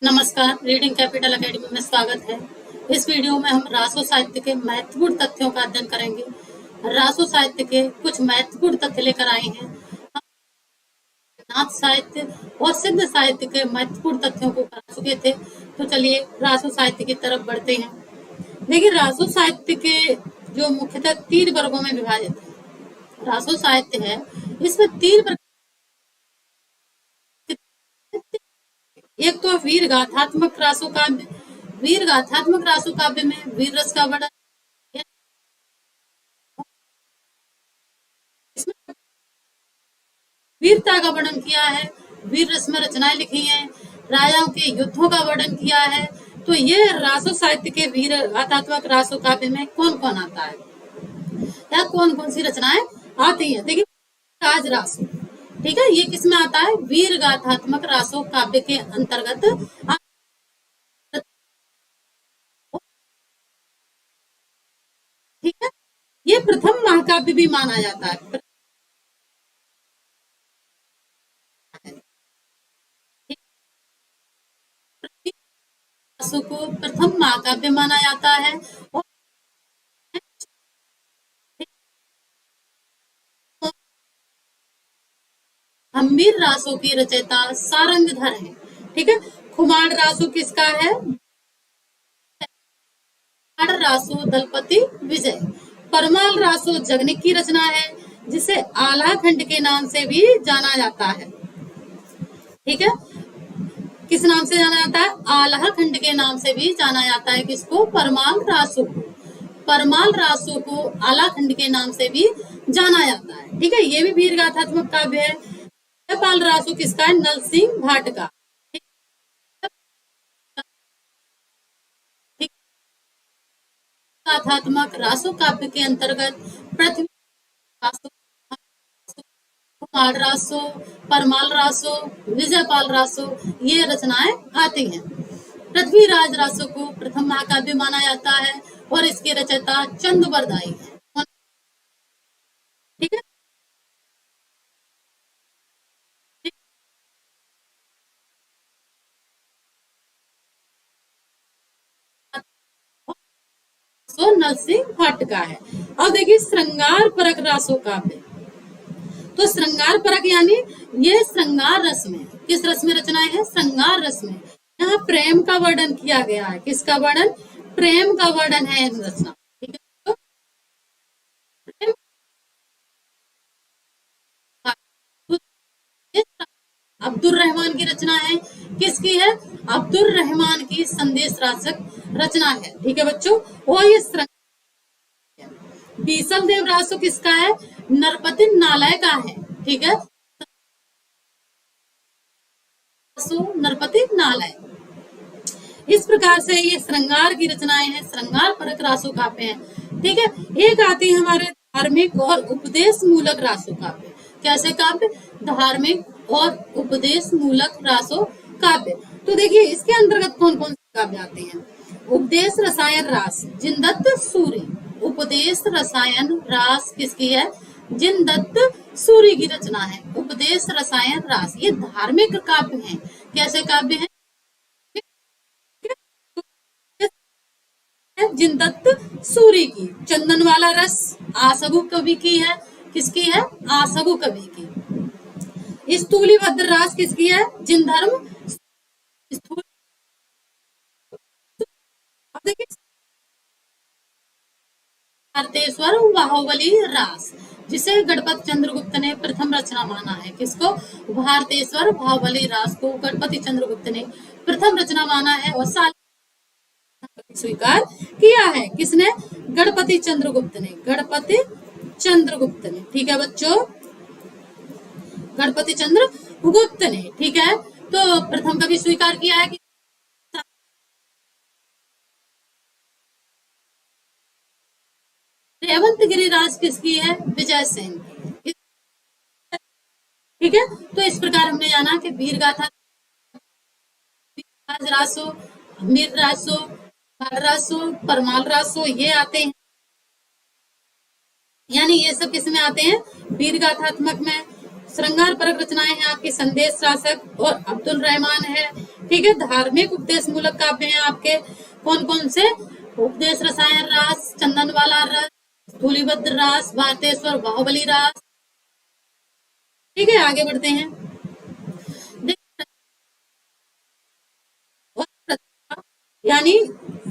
नमस्कार, reading capital academy में स्वागत है। इस वीडियो में हम रासो साहित्य के महत्वपूर्ण तथ्यों का अध्ययन करेंगे। रासो साहित्य के कुछ महत्वपूर्ण तथ्य लेकर आए हैं। हम नाथ साहित्य और सिद्ध साहित्य के महत्वपूर्ण तथ्यों को कर चुके थे, तो चलिए रासो साहित्य की तरफ बढ़ते हैं। देखिए, रासो साहित्य के जो मुख्यतः 3 वर्गों में विभाजित है। रासो साहित्य है, इसमें 3 प्रकार। एक तो वीर गाथात्मक रासो काव्य। वीर गाथात्मक रासो काव्य में वीर रस का वर्णन, इसमें वीरता का वर्णन किया है, वीर रस में रचनाएं लिखी हैं, राजाओं के युद्धों का वर्णन किया है। तो ये रासो साहित्य के वीर गाथात्मक रासो काव्य में कौन कौन आता है या कौन कौन सी रचनाएं आती है। देखिए, राज रासो, ठीक है, ये किसमें आता है? वीर गाथात्मक रासो काव्य के अंतर्गत। ठीक है, ये प्रथम महाकाव्य भी माना जाता है। रासो को प्रथम महाकाव्य माना जाता है और गंभीर रासो की रचयिता सारंगधर है। ठीक है, खुमार रासो किसका है? रासो दलपति विजय। परमाल रासो जगनिक की रचना है, जिसे आला खंड के नाम से भी जाना जाता है। ठीक है, किस नाम से जाना जाता है? आल्हा खंड के नाम से भी जाना जाता है। किसको? परमाल रासो को। परमाल रासो को आला खंड के नाम से भी जाना जाता है। ठीक है, ये भी वीर गाथात्मक काव्य है। जयपाल रासो किसका है? नल सिंह भाट का। गाथात्मक रासो काव्य के अंतर्गत पृथ्वी रासो, कुमार रासो, परमाल रासो, विजयपाल रासो, ये रचनाएं आती हैं। पृथ्वीराज रासो को प्रथम महाकाव्य माना जाता है और इसके रचयिता चंदबरदाई है। ठीक है, तो नरसिंह भट्ट का है। अब देखिए, श्रृंगार परक रासो काव्य। तो श्रृंगार परक यानी ये श्रृंगार रस में, किस रस में रचनाएं है? श्रृंगार रस में। यहाँ प्रेम का वर्णन किया गया है। किसका वर्णन? प्रेम का वर्णन है इन रचना। ठीक है, तो अब्दुल रहमान की रचना है। किसकी है? अब्दुल रहमान की संदेश रासक रचना है। ठीक है बच्चों, और ये बीसल देव रासो किसका है? नरपति नालय का है। ठीक है, नरपति नालय। इस प्रकार से ये श्रृंगार की रचनाएं हैं, श्रृंगार परक रासो काव्य हैं। ठीक है, एक आती है हमारे धार्मिक और उपदेश मूलक रासो काव्य। कैसे काव्य? धार्मिक और उपदेश मूलक रासो काव्य। तो देखिए, इसके अंतर्गत कौन कौन से काव्य आते हैं? उपदेश रसायन रास, जिनदत्त सूरी। उपदेश रसायन रास किसकी है? जिनदत्त सूरी की रचना है। उपदेश रसायन रास, ये धार्मिक काव्य हैं। कैसे काव्य हैं? जिनदत्त सूरी की। चंदन वाला रस आसगु कवि की है। किसकी है? आसगु कवि की। स्थूली भद्र रास किसकी है? जिनधर्म स्थूल। देखिए, भारतेश्वर बाहुबली रास, जिसे गणपति चंद्रगुप्त ने प्रथम रचना माना है। किसको? भारतेश्वर बाहुबली रास को गणपति चंद्रगुप्त ने प्रथम रचना माना है और साल स्वीकार किया है। किसने? गणपति चंद्रगुप्त ने। गणपति चंद्रगुप्त ने। ठीक है बच्चों, गणपति चंद्रगुप्त ने। ठीक है, तो प्रथम कभी स्वीकार किया है कि रेवंत गिरिराज किसकी है? विजय सेन की। ठीक है, तो इस प्रकार हमने जाना कि वीर गाथा, रासो, मीर रासो, रासो, परमाल रासो, ये आते हैं। यानी ये सब किस में आते हैं? वीर गाथात्मक में। श्रृंगार परक रचनाएं हैं आपकी संदेश शासक और अब्दुल रहमान है। ठीक है, धार्मिक उपदेश मूलक काव्य हैं आपके कौन कौन से, उपदेश रसायन रास, चंदनवाला रस, धूलिभद्र रास, भारतेश्वर बाहुबली रास। ठीक है, आगे बढ़ते हैं। यानी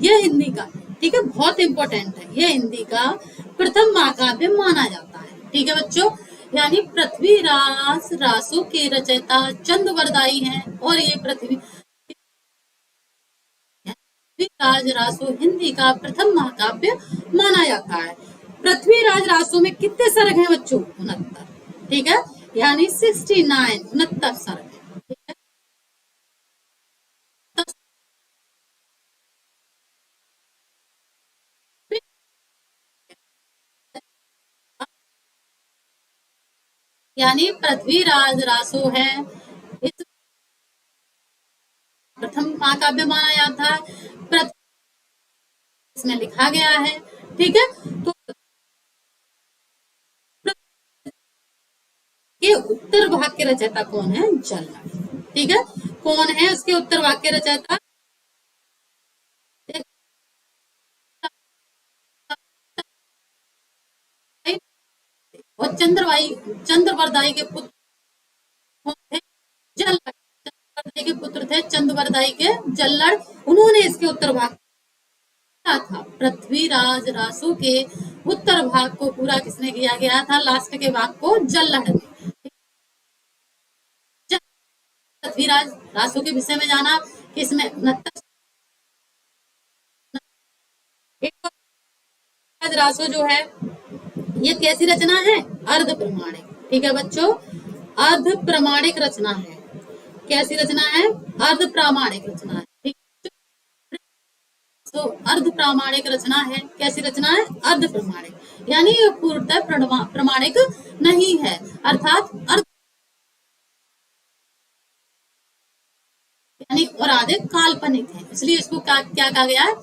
यह हिंदी का, ठीक है, बहुत इंपॉर्टेंट है, यह हिंदी का प्रथम महाकाव्य माना जाता है। ठीक है बच्चों, यानी पृथ्वीराज रासो के रचयिता चंद्रवरदाई हैं और ये पृथ्वीराज रासो हिंदी का प्रथम महाकाव्य माना जाता है। पृथ्वीराज रासो में कितने सर्ग हैं बच्चों, 69। ठीक है, यानी 69, 69 सर्ग है। ठीक है, यानी पृथ्वीराज रासो है इस प्रथम महाकाव्य माना जाता है, इसमें लिखा गया है। ठीक है, तो के उत्तर भाग के रचयिता कौन है, जल्लड़। ठीक है, कौन है उसके उत्तर भाग के रचयिता, और चंद्रवरदाई के पुत्र कौन थे, जल्लड़। चंद्रवरदाई के पुत्र थे चंद्रवरदाई के जल्लड़, उन्होंने इसके उत्तर भाग था। पृथ्वीराज रासो के उत्तर भाग को पूरा किसने किया गया था, लास्ट के भाग को जल्लड़ ने। पृथ्वीराज रासो के विषय में जाना कि इसमें 69 रासो जो है ये कैसी रचना है, अर्ध प्रमाणिक। ठीक है बच्चों, अर्ध प्रमाणिक रचना है। कैसी रचना है, अर्ध प्रामाणिक रचना है। ठीक, तो अर्ध प्रामाणिक रचना है। कैसी रचना है, अर्ध प्रमाणिक, यानी ये पूर्णतः प्रमाणिक नहीं है, अर्थात अर्ध यानी और आधे काल्पनिक है, इसलिए इसको क्या कहा गया है,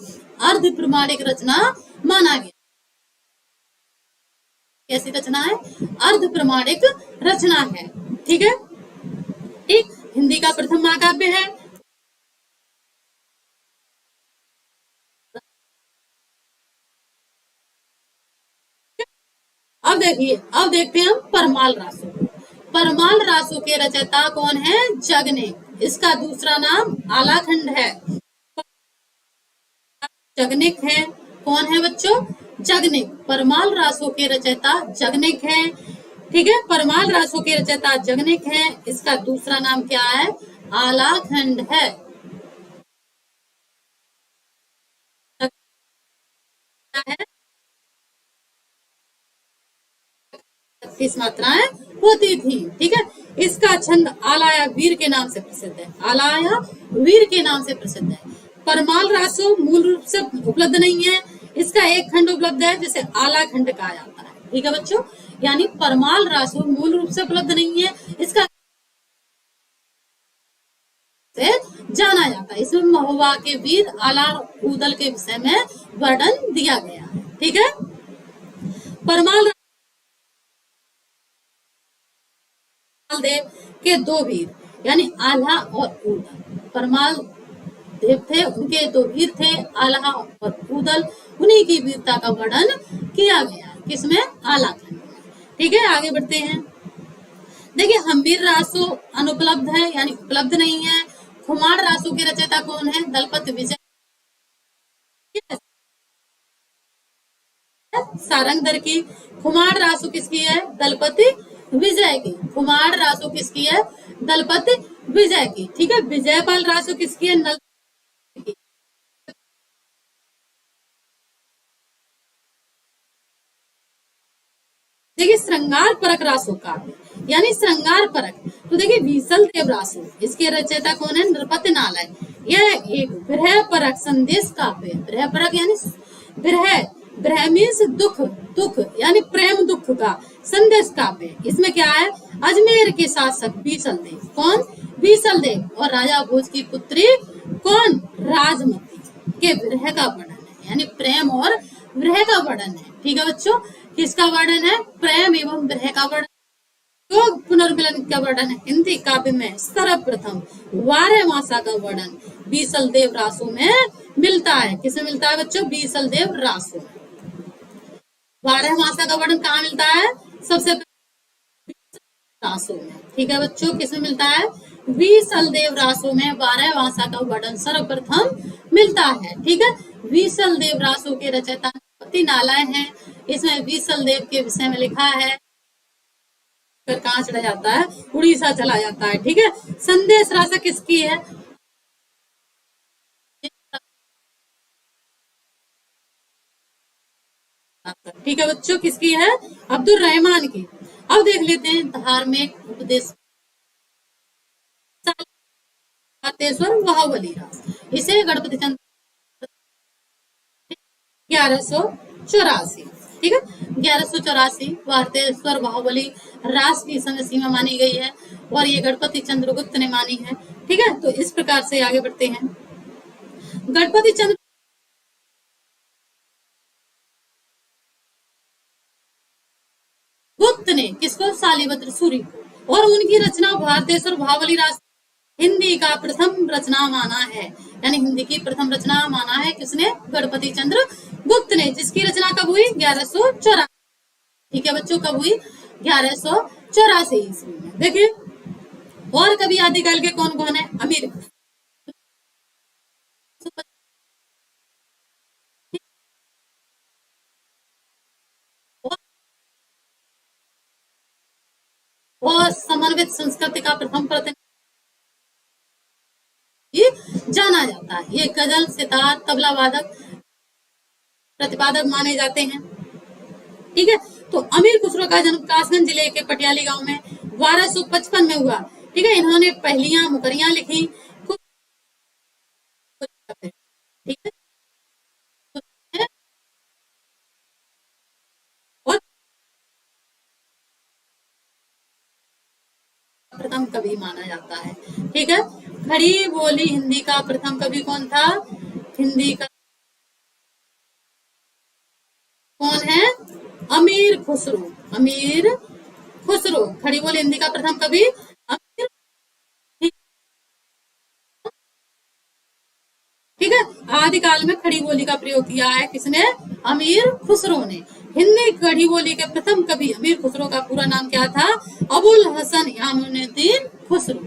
अर्ध प्रमाणिक रचना माना गया। कैसी रचना है, अर्ध प्रमाणिक रचना है। ठीक है, एक हिंदी का प्रथम महाकाव्य है। अब देखिए, अब देखते हैं हम परमाल रासो। परमाल रासो के रचयिता कौन है, जगनिक। इसका दूसरा नाम आलाखंड है। जगनिक है, कौन है बच्चों, जगनिक। परमाल रासो के रचयिता जगनिक है। ठीक है, परमाल रासो के रचयिता जगनिक है। इसका दूसरा नाम क्या है, आलाखंड है। इस मात्राएं होती थी। ठीक है, इसका छंद आलाया वीर के नाम से प्रसिद्ध है। आलाया वीर के नाम से प्रसिद्ध है। परमाल रासो मूल रूप से उपलब्ध नहीं है, इसका एक खंड उपलब्ध है जिसे आला खंड कहा जाता है। ठीक है बच्चों, यानी परमाल रासो मूल रूप से उपलब्ध नहीं है, इसका से जाना जाता है। इसमें महुआ के वीर आला उदल के विषय में वर्णन दिया गया है। ठीक है, परमाल देव के दो वीर यानी आल्हा और उदल। परमाल देव थे, उनके दो वीर थे, आल्हा और उदल। उन्हीं की वीरता का वर्णन किया गया है, किसमें, आलाखंड में। ठीक है, आगे बढ़ते हैं। देखिए, हम्बीर रासो अनुपलब्ध है, यानी उपलब्ध नहीं है। खुमार रासो के रचयिता कौन है, दलपत विजय। सारंगधर की। खुमार रासो किसकी है, दलपति विजय की। खुमार रासो किसकी है, दलपति विजय की। ठीक है, विजयपाल रासो किसकी है, नल की। देखिए, श्रृंगार परक रासो काव्य, यानी श्रृंगार परक। तो देखिए, बीसल देव रासो, इसके रचयिता कौन है, नृपति नालय। यह एक विरह परक संदेश काव्य। विरह परक यानी विरह, विरह मीन्स दुख, दुख यानी प्रेम दुख का संदेश काव्य। इसमें क्या है, अजमेर के शासक बीसल देव, कौन, बीसल देव, और राजा भोज की पुत्री कौन, राजमती के विरह का वर्णन है, यानी प्रेम और विरह का वर्णन है। ठीक है बच्चों, किसका वर्णन है, प्रेम एवं विरह का वर्णन। योग पुनर्मिलन का वर्णन हिंदी काव्य में सर्वप्रथम 12 मासा का वर्णन बीसल देव रासों में मिलता है। किसमें मिलता है बच्चों? बीसल देव रासों में। 12 मासा का वर्णन कहाँ मिलता है? सबसे रासों में। ठीक है बच्चों, किसमें मिलता है? बीसल देव रासों में 12 मासा का वर्णन सर्वप्रथम मिलता है। ठीक है, बीसल देव रासों के रचयिता नरपति नालाय हैं। इसमें बीसल देव के विषय में लिखा है, फिर कहाँ चला जाता है? उड़ीसा चला जाता है। ठीक है, संदेश रासा किसकी है? ठीक है बच्चों, किसकी है? अब्दुल रहमान की। अब देख लेते हैं धार्मिक उपदेश बाहुबली रास। इसे गणपति चंद्र 1184, ठीक है, 1184 भारतेश्वर बाहुबली रास की समय सीमा मानी गई है और ये गणपति चंद्रगुप्त ने मानी है। ठीक है, तो इस प्रकार से आगे बढ़ते हैं। गणपति चंद्र गुप्त ने किसको? शालिभद्र सूरी को। और उनकी रचना भारतेश्वर बाहुबली रास हिंदी का प्रथम रचना माना है, यानी हिंदी की प्रथम रचना माना है किसने? गणपति चंद्र गुप्त ने, जिसकी रचना कब हुई? 1184। ठीक है बच्चों, कब हुई? 1184 ईस्वी में। देखिए, और कभी आदिकाल के कौन कौन है? अमीर और समन्वित संस्कृति का प्रथम प्रतिनिधि जाना जाता है। ये गजल, सितार, तबला वादक, प्रतिपादक माने जाते हैं। ठीक है, तो अमीर खुसरो का जन्म कासगंज जिले के पटियाली गांव में 1255 में हुआ। ठीक है, इन्होंने पहलियां मुकरियां लिखी। ठीक है, और प्रथम कवि माना जाता है। ठीक है, खड़ी बोली हिंदी का प्रथम कवि कौन था? हिंदी का कौन है? अमीर खुसरो। अमीर खुसरो खड़ी बोली हिंदी का प्रथम कवि अमीर। ठीक है, आदिकाल में खड़ी बोली का प्रयोग किया है किसने? अमीर खुसरो ने। हिंदी खड़ी बोली के प्रथम कवि अमीर खुसरो का पूरा नाम क्या था? अबुल हसन यामुनुद्दीन खुसरो।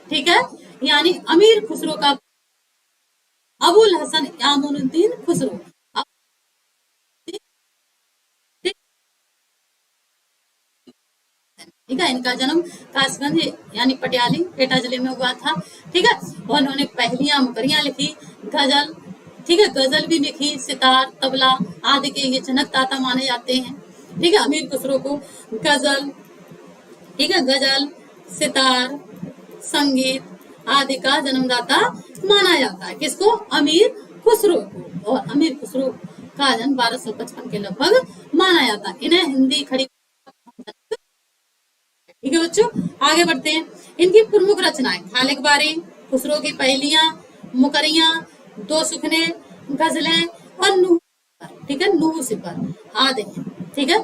ठीक है, यानी अमीर खुसरो का अबुल हसन यामुनुद्दीन खुसरो। ठीक है, इनका जन्म कासगंज यानी पटियाली एटा जिले में हुआ था। ठीक है, और उन्होंने पहलियां मुकरियां लिखी, गजल, ठीक है, गजल भी लिखी, सितार, तबला आदि के ये जनकदाता माने जाते हैं। ठीक है, अमीर खुसरो को गजल, ठीक है, गजल, सितार, संगीत आदि का जन्मदाता माना जाता है। किसको? अमीर खुसरो को। और अमीर खुसरो का जन्म 1255 के लगभग माना जाता है। इन्हें हिंदी खड़ी। ठीक है बच्चों, आगे बढ़ते हैं। इनकी प्रमुख रचनाएं खालिक बारी, खुसरो की पहलियां, मुकरियां, दो सुखने, गजलें और नूह। ठीक है, नूह सिपर आदि। ठीक है,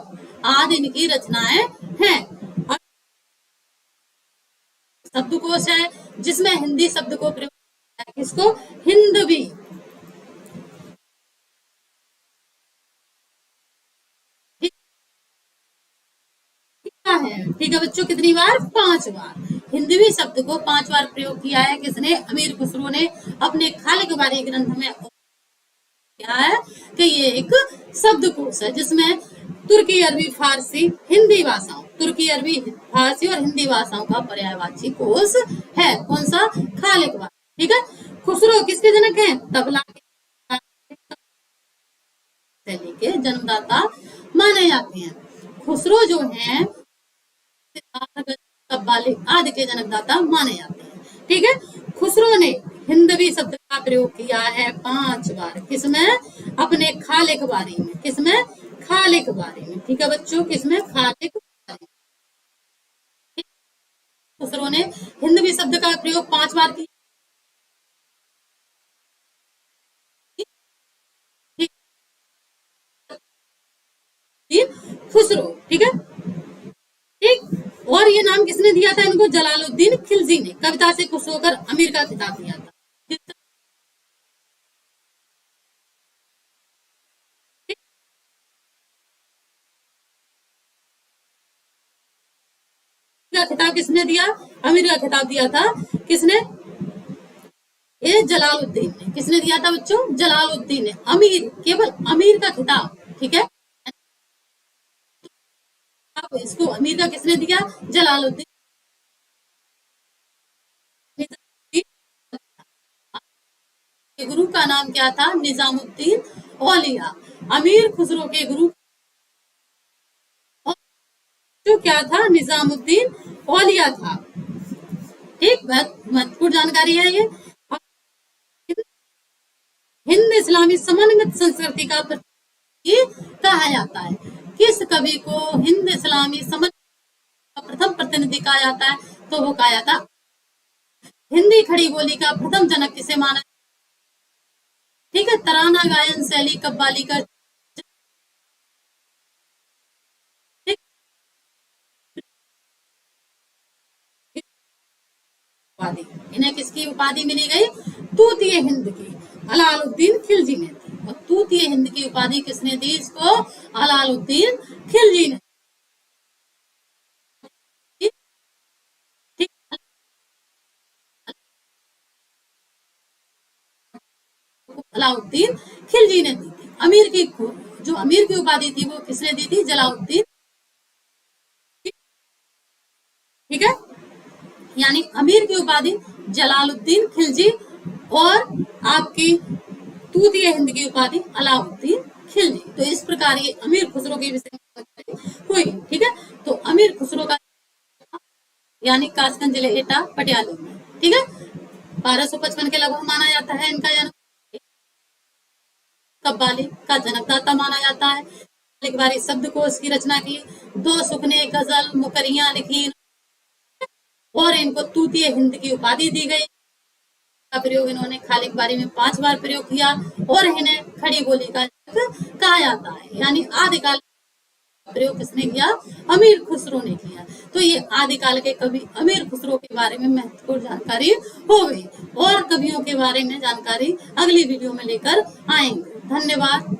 आदि इनकी रचनाएं हैं। शब्दकोश है जिसमें हिंदी शब्द को प्रयोग किया है। किसको? हिंदवी। है। ठीक है बच्चों, कितनी बार? 5 बार। हिंदवी शब्द को 5 बार प्रयोग किया है किसने? अमीर खुसरो ने अपने खालिक बारी ग्रंथ में। क्या है कि ये एक शब्दकोश है जिसमें तुर्की, अरबी, फारसी, हिंदी भाषाओं, तुर्की, अरबी, फारसी और हिंदी भाषाओं का पर्यायवाची कोश है। कौन सा? खालिक बारी। ठीक है, खुसरो किसके जनक हैं? तबला शैली के जन्मदाता माने जाते हैं। खुसरो जो है कव्वाली आदि के जनकदाता माने जाते हैं। ठीक है, खुसरो ने हिंदवी शब्द का प्रयोग किया है 5 बार। किसमें? अपने खालिक बारी में। किसमें? खालिक बारी में। ठीक है बच्चों, किसमें? खालिक बारी। खुसरो ने हिंदवी शब्द का प्रयोग 5 बार किया। खुसरो। ठीक है, ठीक, और ये नाम को जलालुद्दीन खिलजी ने कविता से खुश होकर अमीर का खिताब दिया था। का खिताब किसने दिया? अमीर का खिताब दिया था किसने? ये जलालुद्दीन ने। किसने दिया था बच्चों? जलालुद्दीन ने। अमीर, केवल अमीर का खिताब, ठीक है। इसको अमीर का किसने दिया? जलालुद्दीन। गुरु का नाम क्या था? निजामुद्दीन औलिया। अमीर खुसरो के गुरु जो क्या था? निजामुद्दीन औलिया था। एक महत्वपूर्ण जानकारी है ये। हिंद इस्लामी समन्वित संस्कृति का कहा जाता है। किस कवि को हिंद इस्लामी समन्वित का प्रथम प्रतिनिधि कहा जाता है? तो वो कहा जाता हिंदी खड़ी बोली का प्रथम जनक किसे माना? ठीक है। तराना गायन शैली कव्वाली का उपाधि, इन्हें किसकी उपाधि मिली गई? तूतीय हिंद की अलाउद्दीन खिलजी ने दी। और तूतीय हिंद की उपाधि किसने दी इसको? अलाउद्दीन खिलजी ने। अलाउद्दीन खिलजी ने दी थी। अमीर की जो अमीर की उपाधि थी वो किसने दी थी? जलालुद्दीन। ठीक है। यानी अमीर की उपाधि जलालुद्दीन खिलजी और आपकी तूतीय हिंद की उपाधि अलाउद्दीन खिलजी। तो इस प्रकार ये अमीर खुसरो की विषय हुई। ठीक है। तो अमीर खुसरो का यानी कासगंज जिले एटा पटियाला में, ठीक है, 1255 के लगभग माना जाता है इनका जन्म। कव्वाली का जनकदाता माना जाता है। एक बारी शब्दकोश की रचना की, 2 सुखने गजल मुकरियां लिखी और इनको तूतीय हिंद की उपाधि दी गई। का प्रयोग इन्होंने खाली बारी में 5 बार प्रयोग किया और इन्हें खड़ी बोली का कहा जाता है। यानी आदिकाल प्रयोग किसने किया? अमीर खुसरो ने किया। तो ये आदिकाल के कवि अमीर खुसरो के बारे में महत्वपूर्ण जानकारी हो गई। और कवियों के बारे में जानकारी अगली वीडियो में लेकर आएंगे। धन्यवाद।